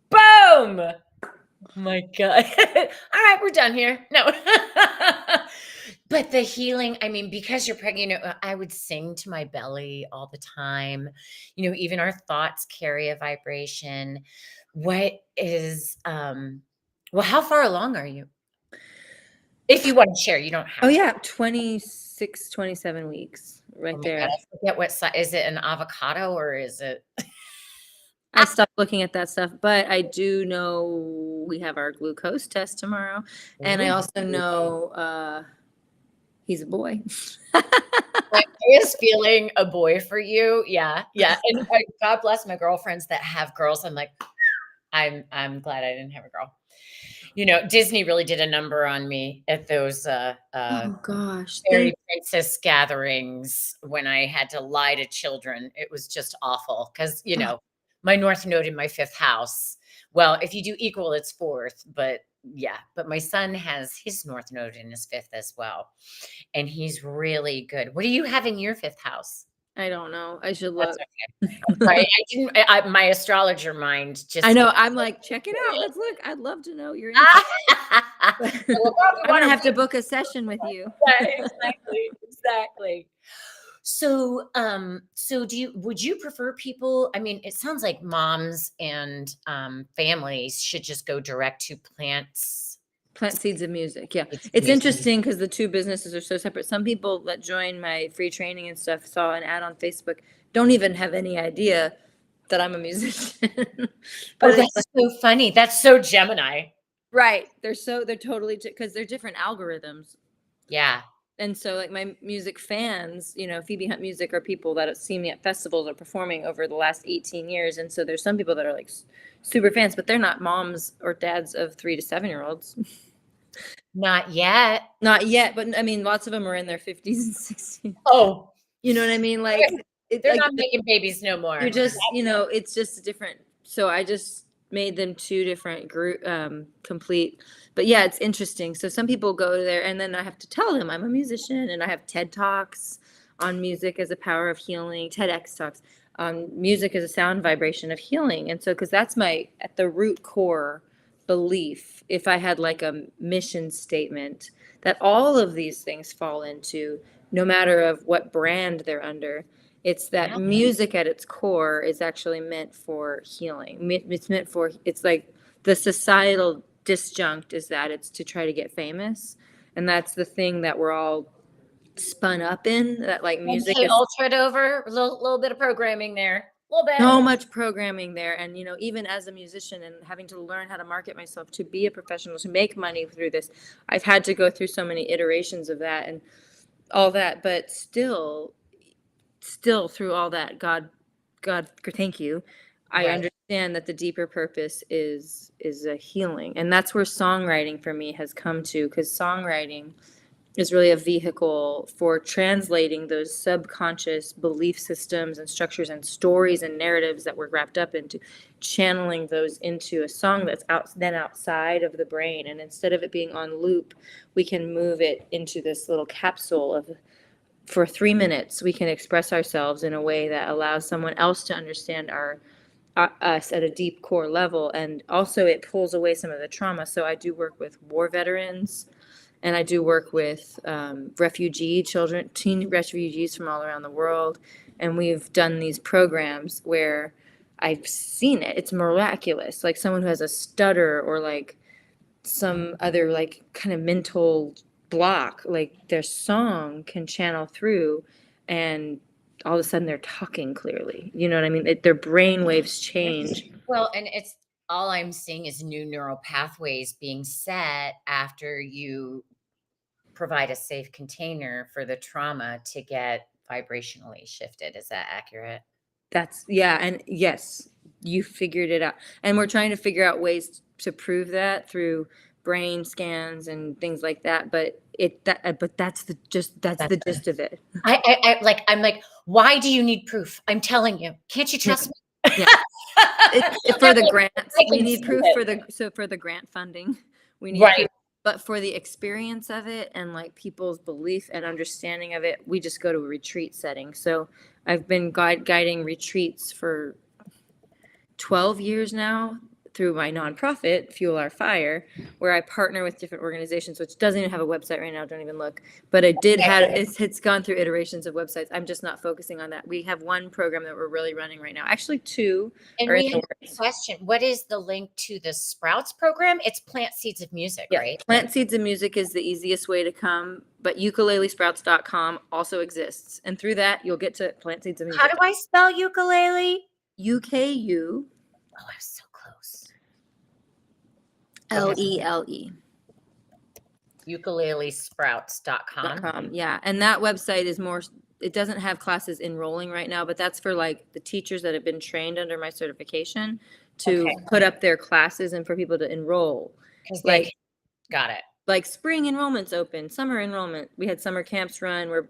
Boom! Oh my God. All right, we're done here. No. But the healing, I mean, because you're pregnant, I would sing to my belly all the time. Even our thoughts carry a vibration. What is, well, how far along are you? If you want to share, you don't have Oh, to. yeah, 26, 27 weeks right there. God, I forget what size. Is it an avocado or is it? I stopped looking at that stuff, but I do know we have our glucose test tomorrow. And I Ooh. also know he's a boy. I is feeling a boy for you. Yeah. Yeah. And God bless my girlfriends that have girls. I'm like, I'm glad I didn't have a girl. You know, Disney really did a number on me at those Oh gosh. fairy princess gatherings when I had to lie to children. It was just awful because, you know, my North Node in my fifth house. Well, if you do equal, it's fourth, but yeah, but my son has his North Node in his fifth as well. And he's really good. What do you have in your fifth house? I don't know. I should That's look. okay. I'm sorry. I didn't, my astrologer mind I just know. went. I'm like, check it out. Let's look. I'd love to know your answer. We'll probably I'm want gonna have to book a session with you. Yeah, exactly. So, so would you prefer people? I mean, it sounds like moms and families should just go direct to plants. Plant seeds of music. Yeah. It's It's music. interesting because the two businesses are so separate. Some people that join my free training and stuff saw an ad on Facebook, don't even have any idea that I'm a musician. Oh, But that's so funny. That's so Gemini. right. They're totally, because they're different algorithms. Yeah. And so like my music fans, Phoebe Hunt music are people that have seen me at festivals or performing over the last 18 years. And so there's some people that are like super fans, but they're not moms or dads of 3 to 7-year-olds. Not yet. Not yet, but I mean, lots of them are in their 50s and 60s. Oh, You know what I mean? Like they're not making babies no more. You're just, it's just different. So I just made them two different group complete. But yeah, it's interesting. So some people go there and then I have to tell them I'm a musician, and I have TED Talks on music as a power of healing, TEDx talks on music as a sound vibration of healing. And so, because that's my, at the root core belief, if I had like a mission statement that all of these things fall into, no matter of what brand they're under, it's that Yeah. music at its core is actually meant for healing. It's meant for, it's like the societal disjunct is that it's to try to get famous. And that's the thing that we're all spun up in, that like music Okay, is altered over, a little bit of programming there. A little bit. so much programming there. And, even as a musician and having to learn how to market myself to be a professional, to make money through this, I've had to go through so many iterations of that and all that, but still through all that, God, thank you. I Right. understand that the deeper purpose is a healing. And that's where songwriting for me has come to, because songwriting is really a vehicle for translating those subconscious belief systems and structures and stories and narratives that we're wrapped up into, channeling those into a song that's outside of the brain. And instead of it being on loop, we can move it into this little capsule of, for 3 minutes, we can express ourselves in a way that allows someone else to understand us at a deep core level. And also it pulls away some of the trauma. So I do work with war veterans, and I do work with teen refugees from all around the world. And we've done these programs where I've seen it. It's miraculous. Like someone who has a stutter or like some other like kind of mental block, like their song can channel through, and all of a sudden they're talking clearly. You know what I mean? Their brain waves change. Well, and it's all I'm seeing is new neural pathways being set after you provide a safe container for the trauma to get vibrationally shifted. Is that accurate? Yeah, and yes, you figured it out. And we're trying to figure out ways to prove that through brain scans and things like that. But that's the gist of it. I'm like, why do you need proof? I'm telling you, can't you trust me? Yeah. For the grants, we need proof for the grant funding. We need proof. But for the experience of it and like people's belief and understanding of it, we just go to a retreat setting. So I've been guiding retreats for 12 years now through my nonprofit, Fuel Our Fire, where I partner with different organizations, which doesn't even have a website right now. Don't even look. But it's gone through iterations of websites. I'm just not focusing on that. We have one program that we're really running right now. Actually, two. And we have a question. What is the link to the Sprouts program? It's Plant Seeds of Music, right? Plant Seeds of Music is the easiest way to come, but ukulelesprouts.com also exists. And through that, you'll get to Plant Seeds of Music. How do I spell ukulele? UKU Oh, I was so close. LELE. Ukulelesprouts.com. Yeah. And that website is more, it doesn't have classes enrolling right now, but that's for like the teachers that have been trained under my certification to put up their classes and for people to enroll. Because Like, got it. Like spring enrollment's open, summer enrollment. We had summer camps run. We're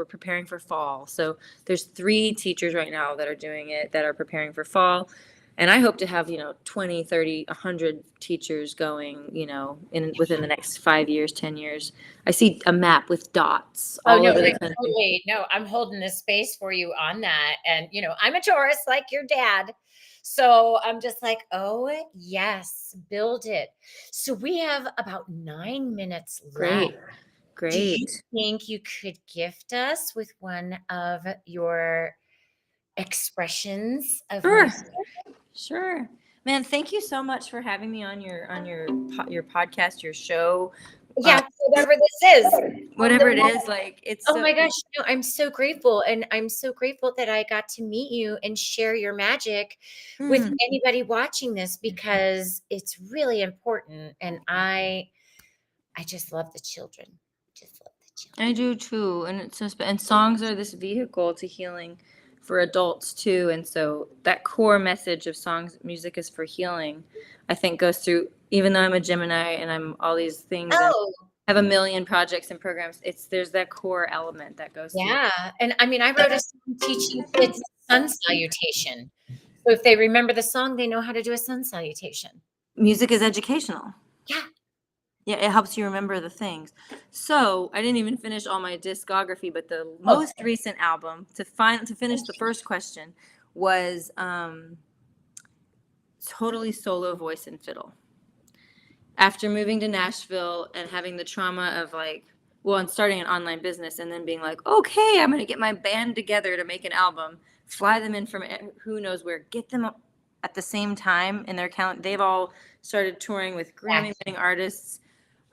preparing for fall. So there's 3 teachers right now that are doing it, that are preparing for fall. And I hope to have, 20, 30, 100 teachers going, within the next 5 years, 10 years. I see a map with dots all over the country. Totally. No, I'm holding this space for you on that. And, I'm a Taurus like your dad. So I'm just like, oh, yes, build it. So we have about 9 minutes left. Great. Do you think you could gift us with one of your expressions of music? Sure. Man, thank you so much for having me on your podcast, your show. Yeah, whatever this is. Whatever it is, like it's my gosh, I'm so grateful. And I'm so grateful that I got to meet you and share your magic with anybody watching this, because it's really important. And I just love the children. I do too. And it's just, and songs are this vehicle to healing for adults too. And so that core message of songs, music is for healing, I think goes through, even though I'm a Gemini and I'm all these things and have a million projects and programs, there's that core element that goes through. Yeah. And I mean, I wrote a song teaching kids sun salutation. So if they remember the song, they know how to do a sun salutation. Music is educational. Yeah. Yeah, it helps you remember the things. So I didn't even finish all my discography, but the most recent album, to finish the first question, was totally solo voice and fiddle. After moving to Nashville and having the trauma of and starting an online business and then being like, okay, I'm going to get my band together to make an album, fly them in from who knows where, get them at the same time in their calendar. They've all started touring with Grammy-winning artists.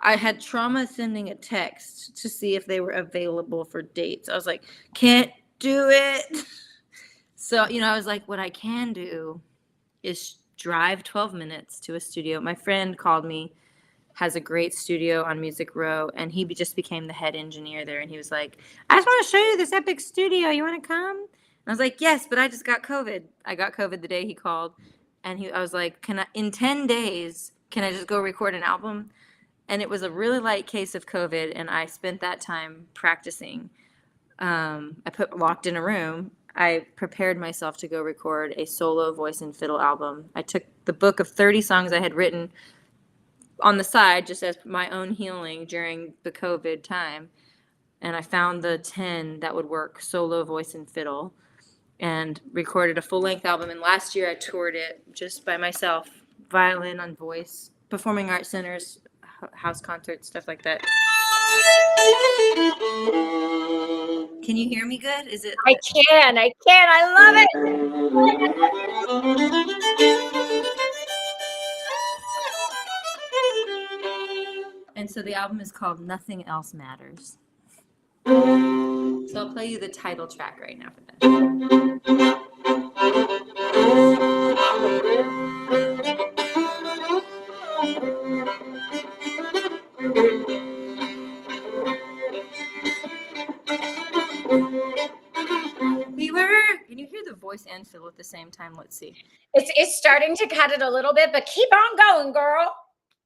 I had trauma sending a text to see if they were available for dates. I was like, can't do it. So, I was like, what I can do is drive 12 minutes to a studio. My friend called me, has a great studio on Music Row, and he just became the head engineer there. And he was like, I just want to show you this epic studio. You want to come? And I was like, yes, but I just got COVID. I got COVID the day he called. And I was like, in 10 days, can I just go record an album? And it was a really light case of COVID, and I spent that time practicing. I locked in a room. I prepared myself to go record a solo voice and fiddle album. I took the book of 30 songs I had written on the side just as my own healing during the COVID time, and I found the 10 that would work solo voice and fiddle, and recorded a full-length album. And last year I toured it just by myself, violin on voice, performing arts centers, house concerts, stuff like that. Can you hear me good? Is it? I can. I love it. And so the album is called Nothing Else Matters. So I'll play you the title track right now for that. Can you hear the voice and fiddle at the same time? Let's see. It's starting to cut it a little bit, but keep on going, girl.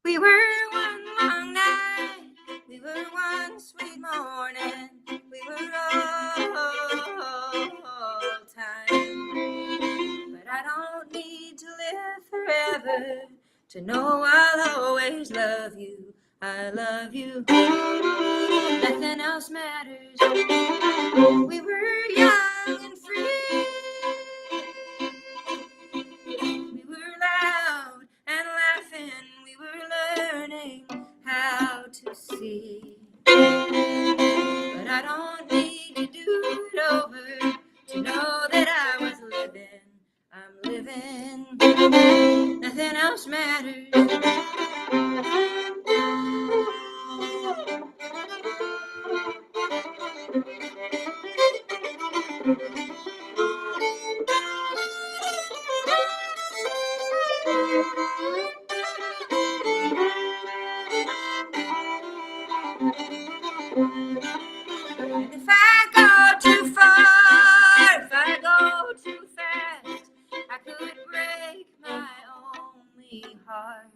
We were one long night. We were one sweet morning. We were old time. But I don't need to live forever to know I'll always love you. I love you. Nothing else matters. We were young and free. We were loud and laughing. We were learning how to see. But I don't need to do it over to know that I was living. I'm living. Nothing else matters. And if I go too far, if I go too fast, I could break my only heart.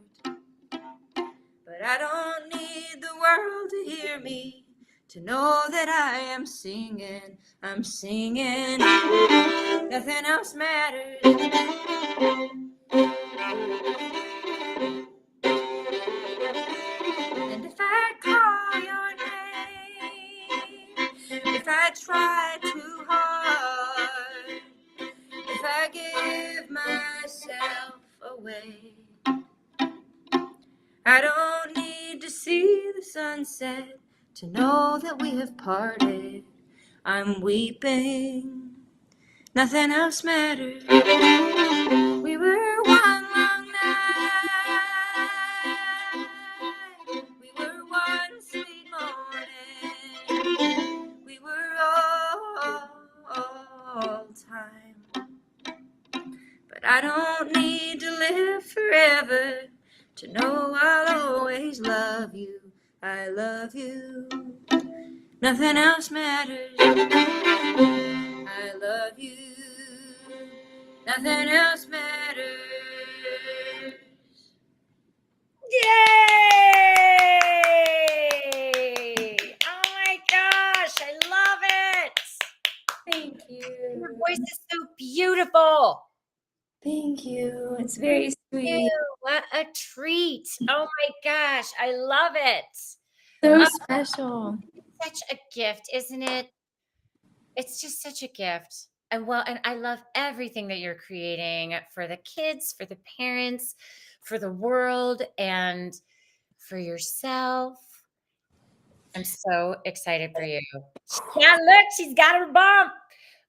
But I don't need the world to hear me, to know that I am singing, I'm singing. Nothing else matters. And if I call your name, if I try too hard, if I give myself away, I don't need to see the sunset to know that we have parted. I'm weeping, nothing else matters. We were one long night, we were one sweet morning, we were all time. But I don't need to live forever to know I'll always love you. I love you. Nothing else matters. I love you. Nothing else matters. Yay! Oh my gosh, I love it. Thank you. Your voice is so beautiful. Thank you. It's very sweet. Ew, what a treat. Oh my gosh, I love it. So special. Such a gift, isn't it? It's just such a gift. And I love everything that you're creating for the kids, for the parents, for the world, and for yourself. I'm so excited for you. Yeah, look, she's got her bump.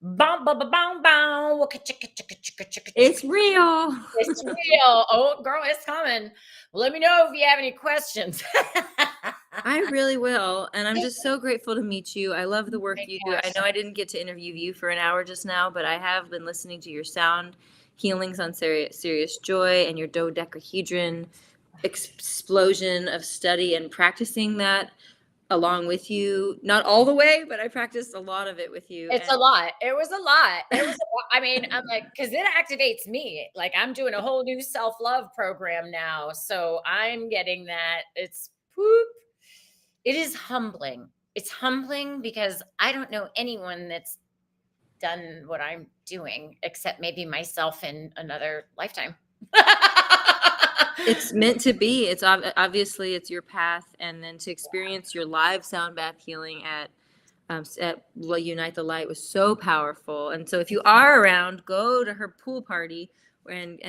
Bump, bump, bump, bump, bump. It's real. It's real. Oh, girl, it's coming. Let me know if you have any questions. I really will. And I'm just so grateful to meet you. I love the work you do. I know I didn't get to interview you for an hour just now, but I have been listening to your sound healings on Serious Joy and your dodecahedron explosion of study and practicing that along with you. Not all the way, but I practiced a lot of it with you. It's a lot. It was a lot. It was, I mean, I'm like, because it activates me. Like I'm doing a whole new self-love program now. So I'm getting that. It's poop. It is humbling. It's humbling because I don't know anyone that's done what I'm doing except maybe myself in another lifetime. It's meant to be. It's obviously it's your path, and then to experience your live sound bath healing at Unite the Light was so powerful. And so if you are around, go to her pool party and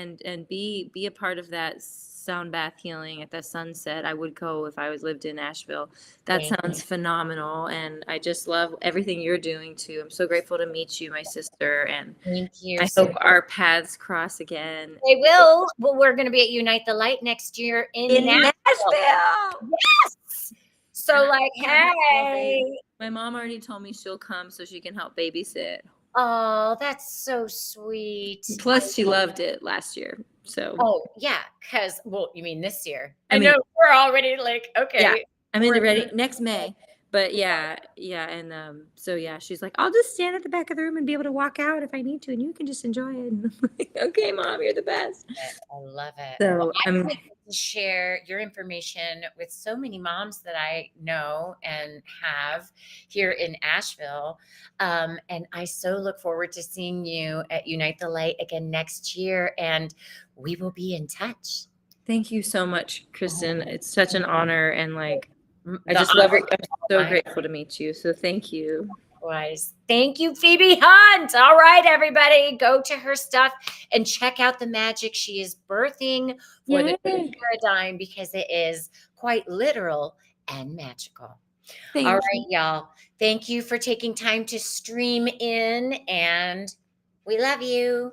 be a part of that sound bath healing at the sunset. I would go if I lived in Nashville. That sounds phenomenal, and I just love everything you're doing too. I'm so grateful to meet you, my sister, and thank you. I hope our paths cross again. They will. Well, we're going to be at Unite the Light next year in Nashville. Yes. So like, hey. My mom already told me she'll come so she can help babysit. Oh, that's so sweet. Plus, she loved it last year. So. Oh yeah, because you mean this year? I know we're already like okay. Yeah, I'm ready next May. But yeah, and so yeah, she's like, I'll just stand at the back of the room and be able to walk out if I need to, and you can just enjoy it. And I'm like, okay, Mom, you're the best. I love it. So well, I'm going to share your information with so many moms that I know and have here in Asheville, and I so look forward to seeing you at Unite the Light again next year, and we will be in touch. Thank you so much, Kristen. It's such an honor, and like. I just love it. I'm so grateful to meet you. So thank you. Likewise. Thank you, Phoebe Hunt. All right, everybody, go to her stuff and check out the magic she is birthing for the paradigm, because it is quite literal and magical. All right, y'all. Thank you for taking time to stream in, and we love you.